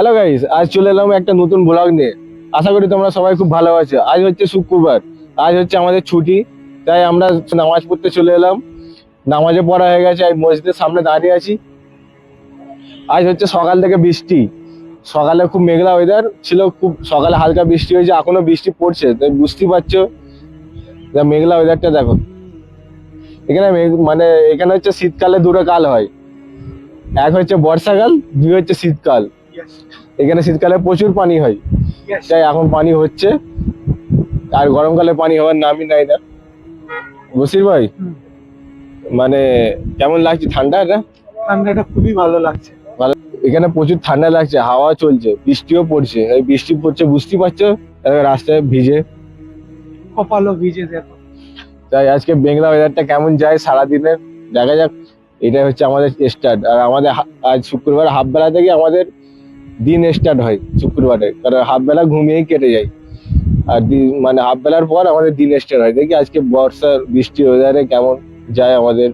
Hello guys, আজ চলে এলাম একটা নতুন ব্লগ নিয়ে। আশা করি তোমরা সবাই খুব ভালো আছো। আজ হচ্ছে শুক্রবার, আজ হচ্ছে আমাদের ছুটি, তাই আমরা নামাজ পড়তে চলে এলাম। নামাজে পড়া হয়ে গেছে, আমি মসজিদের সামনে দাঁড়িয়ে আছি। আজ হচ্ছে সকাল থেকে বৃষ্টি, সকালে খুব মেঘলা ওয়েদার ছিল, খুব সকালে হালকা বৃষ্টি হয়েছে, এখনো বৃষ্টি পড়ছে, তাই বুঝতেই পারছো মেঘলা ওয়েদারটা দেখো। এখানে মানে এখানে হচ্ছে শীতকালে দুটো কাল হয়, এক হচ্ছে বর্ষাকাল, দুই হচ্ছে শীতকাল। এখানে শীতকালে প্রচুর পানি হয়, তাই এখন পানি হচ্ছে, আর গরমকালে পানি হওয়ার নামই নাই না। বসির ভাই, মানে কেমন লাগছে ঠান্ডাটা? ঠান্ডাটা খুবই ভালো লাগছে। ভালো। এখানে প্রচুর ঠান্ডা লাগছে, হাওয়া চলছে, বৃষ্টিও পড়ছে, এই বৃষ্টি পড়ছে বুঝতেই পারছো, রাস্তায় ভিজে। কপালও ভিজে দেখো। তাই আজকে মেঘলা ওয়েদারটা কেমন যায় সারাদিনে দেখা যাক। এটা হচ্ছে আমাদের স্টার্ট, আর আমাদের আজ শুক্রবার হাফ বেলা থেকে আমাদের দিন স্টার্ট হয় শুক্রবারে, কারণ হাফ বেলা ঘুমিয়েই কেটে যায়। আর মানে হাফ বেলার পর আমাদের দিন স্টার্ট হয়। দেখি আজকে বর্ষার বৃষ্টি ওয়েদারে কেমন যায় আমাদের